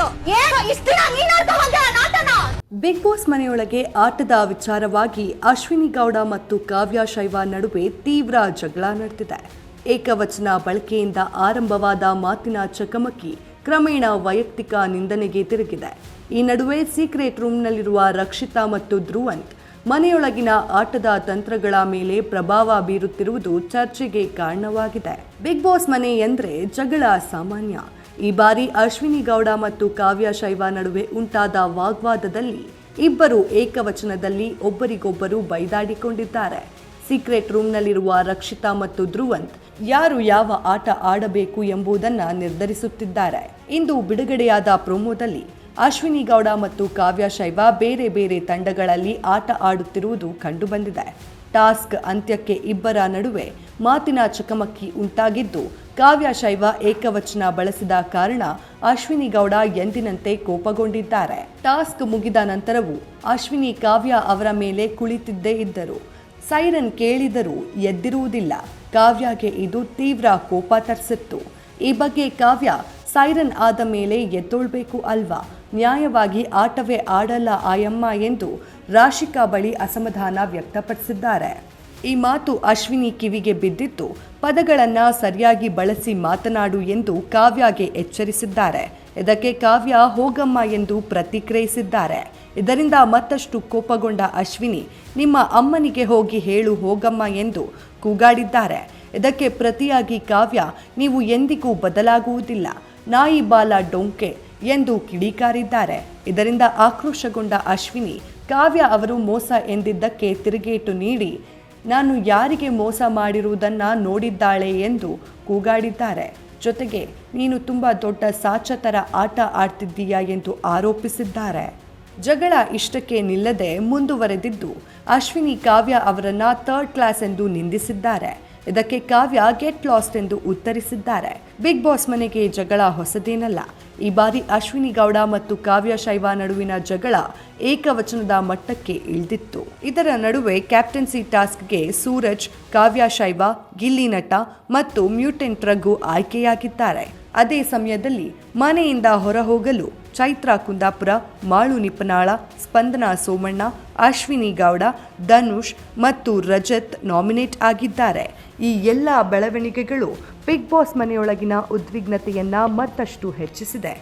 ಆಯ್ತು. ಏನು ಇಷ್ಟ ನೀನ್ ಆಡ್ತಾ ಹೋಗ್ಯಾ ನಾಟನ? ಬಿಗ್ ಬಾಸ್ ಮನೆಯೊಳಗೆ ಆಟದ ವಿಚಾರವಾಗಿ ಅಶ್ವಿನಿ ಗೌಡ ಮತ್ತು ಕಾವ್ಯ ಶೈವ ನಡುವೆ ತೀವ್ರ ಜಗಳ ನಡೆದಿದೆ. ಏಕವಚನ ಬಳಕೆಯಿಂದ ಆರಂಭವಾದ ಮಾತಿನ ಚಕಮಕಿ ಕ್ರಮೇಣ ವೈಯಕ್ತಿಕ ನಿಂದನೆಗೆ ತಿರುಗಿದೆ. ಈ ನಡುವೆ ಸೀಕ್ರೆಟ್ ರೂಮ್ನಲ್ಲಿರುವ ರಕ್ಷಿತಾ ಮತ್ತು ಧ್ರುವಂತ್ ಮನೆಯೊಳಗಿನ ಆಟದ ತಂತ್ರಗಳ ಮೇಲೆ ಪ್ರಭಾವ ಬೀರುತ್ತಿರುವುದು ಚರ್ಚೆಗೆ ಕಾರಣವಾಗಿದೆ. ಬಿಗ್ ಬಾಸ್ ಮನೆ ಎಂದ್ರೆ ಜಗಳ ಸಾಮಾನ್ಯ. ಈ ಬಾರಿ ಅಶ್ವಿನಿ ಗೌಡ ಮತ್ತು ಕಾವ್ಯ ಶೈವ ನಡುವೆ ಉಂಟಾದ ವಾಗ್ವಾದದಲ್ಲಿ ಇಬ್ಬರು ಏಕವಚನದಲ್ಲಿ ಒಬ್ಬರಿಗೊಬ್ಬರು ಬೈದಾಡಿಕೊಂಡಿದ್ದಾರೆ. ಸೀಕ್ರೆಟ್ ರೂಮ್ನಲ್ಲಿರುವ ರಕ್ಷಿತಾ ಮತ್ತು ಧ್ರುವಂತ್ ಯಾರು ಯಾವ ಆಟ ಆಡಬೇಕು ಎಂಬುದನ್ನು ನಿರ್ಧರಿಸುತ್ತಿದ್ದಾರೆ. ಇಂದು ಬಿಡುಗಡೆಯಾದ ಪ್ರೊಮೋದಲ್ಲಿ ಅಶ್ವಿನಿ ಗೌಡ ಮತ್ತು ಕಾವ್ಯ ಶೈವ ಬೇರೆ ಬೇರೆ ತಂಡಗಳಲ್ಲಿ ಆಟ ಆಡುತ್ತಿರುವುದು ಕಂಡುಬಂದಿದೆ. ಟಾಸ್ಕ್ ಅಂತ್ಯಕ್ಕೆ ಇಬ್ಬರ ನಡುವೆ ಮಾತಿನ ಚಕಮಕಿ ಉಂಟಾಗಿದ್ದು, ಕಾವ್ಯ ಶೈವ ಏಕವಚನ ಬಳಸಿದ ಕಾರಣ ಅಶ್ವಿನಿ ಗೌಡ ಎಂದಿನಂತೆ ಕೋಪಗೊಂಡಿದ್ದಾರೆ. ಟಾಸ್ಕ್ ಮುಗಿದ ನಂತರವೂ ಅಶ್ವಿನಿ ಕಾವ್ಯ ಅವರ ಮೇಲೆ ಕುಳಿತಿದ್ದೇ ಇದ್ದರು. ಸೈರನ್ ಕೇಳಿದರೂ ಎದ್ದಿರುವುದಿಲ್ಲ. ಕಾವ್ಯಗೆ ಇದು ತೀವ್ರ ಕೋಪ ತರಿಸಿತ್ತು. ಈ ಬಗ್ಗೆ ಕಾವ್ಯ ಸೈರನ್ ಆದ ಮೇಲೆ ಎದ್ದೊಳ್ಬೇಕು ಅಲ್ವಾ, ನ್ಯಾಯವಾಗಿ ಆಟವೇ ಆಡಲ್ಲ ಆಯಮ್ಮ ಎಂದು ರಾಶಿಕಾ ಬಳಿ ಅಸಮಾಧಾನ ವ್ಯಕ್ತಪಡಿಸಿದ್ದಾರೆ. ಈ ಮಾತು ಅಶ್ವಿನಿ ಕಿವಿಗೆ ಬಿದ್ದಿದ್ದು, ಪದಗಳನ್ನು ಸರಿಯಾಗಿ ಬಳಸಿ ಮಾತನಾಡು ಎಂದು ಕಾವ್ಯಗೆ ಎಚ್ಚರಿಸಿದ್ದಾರೆ. ಇದಕ್ಕೆ ಕಾವ್ಯ ಹೋಗಮ್ಮ ಎಂದು ಪ್ರತಿಕ್ರಿಯಿಸಿದ್ದಾರೆ. ಇದರಿಂದ ಮತ್ತಷ್ಟು ಕೋಪಗೊಂಡ ಅಶ್ವಿನಿ ನಿಮ್ಮ ಅಮ್ಮನಿಗೆ ಹೋಗಿ ಹೇಳು ಹೋಗಮ್ಮ ಎಂದು ಕೂಗಾಡಿದ್ದಾರೆ. ಇದಕ್ಕೆ ಪ್ರತಿಯಾಗಿ ಕಾವ್ಯ ನೀವು ಎಂದಿಗೂ ಬದಲಾಗುವುದಿಲ್ಲ, ನಾಯಿ ಬಾಲ ಡೊಂಕೆ ಎಂದು ಕಿಡಿಕಾರಿದ್ದಾರೆ. ಇದರಿಂದ ಆಕ್ರೋಶಗೊಂಡ ಅಶ್ವಿನಿ ಕಾವ್ಯ ಅವರು ಮೋಸ ಎಂದಿದ್ದಕ್ಕೆ ತಿರುಗೇಟು ನೀಡಿ ನಾನು ಯಾರಿಗೆ ಮೋಸ ಮಾಡಿರುವುದನ್ನು ನೋಡಿದ್ದಾಳೆ ಎಂದು ಕೂಗಾಡಿದ್ದಾರೆ. ಜೊತೆಗೆ ನೀನು ತುಂಬ ದೊಡ್ಡ ಸಾಚತರ ಆಟ ಆಡ್ತಿದ್ದೀಯಾ ಎಂದು ಆರೋಪಿಸಿದ್ದಾರೆ. ಜಗಳ ಇಷ್ಟಕ್ಕೆ ನಿಲ್ಲದೆ ಮುಂದುವರೆದಿದ್ದು, ಅಶ್ವಿನಿ ಕಾವ್ಯ ಅವರನ್ನ ಥರ್ಡ್ ಕ್ಲಾಸ್ ಎಂದು ನಿಂದಿಸಿದ್ದಾರೆ. ಇದಕ್ಕೆ ಕಾವ್ಯ ಗೆಟ್ ಲಾಸ್ಟ್ ಎಂದು ಉತ್ತರಿಸಿದ್ದಾರೆ. ಬಿಗ್ ಬಾಸ್ ಮನೆಗೆ ಜಗಳ ಹೊಸದೇನಲ್ಲ. ಈ ಬಾರಿ ಅಶ್ವಿನಿ ಗೌಡ ಮತ್ತು ಕಾವ್ಯ ಶೈವ ನಡುವಿನ ಜಗಳ ಏಕವಚನದ ಮಟ್ಟಕ್ಕೆ ಇಳಿದಿತ್ತು. ಇದರ ನಡುವೆ ಕ್ಯಾಪ್ಟನ್ಸಿ ಟಾಸ್ಕ್ಗೆ ಸೂರಜ್, ಕಾವ್ಯ ಶೈವ, ಗಿಲ್ಲಿ ನಟ ಮತ್ತು ಮ್ಯೂಟೆಂಟ್ ರಘು ಆಯ್ಕೆಯಾಗಿದ್ದಾರೆ. ಅದೇ ಸಮಯದಲ್ಲಿ ಮನೆಯಿಂದ ಹೊರಹೋಗಲು ಚೈತ್ರ ಕುಂದಾಪುರ, ಮಾಳು ನಿಪನಾಳ, ಸ್ಪಂದನಾ ಸೋಮಣ್ಣ, ಅಶ್ವಿನಿ ಗೌಡ, ಧನುಷ್ ಮತ್ತು ರಜತ್ ನಾಮಿನೇಟ್ ಆಗಿದ್ದಾರೆ. ಈ ಎಲ್ಲ ಬೆಳವಣಿಗೆಗಳು ಬಿಗ್ ಬಾಸ್ ಮನೆಯೊಳಗಿನ ಉದ್ವಿಗ್ನತೆಯನ್ನ ಮತ್ತಷ್ಟು ಹೆಚ್ಚಿಸಿದೆ.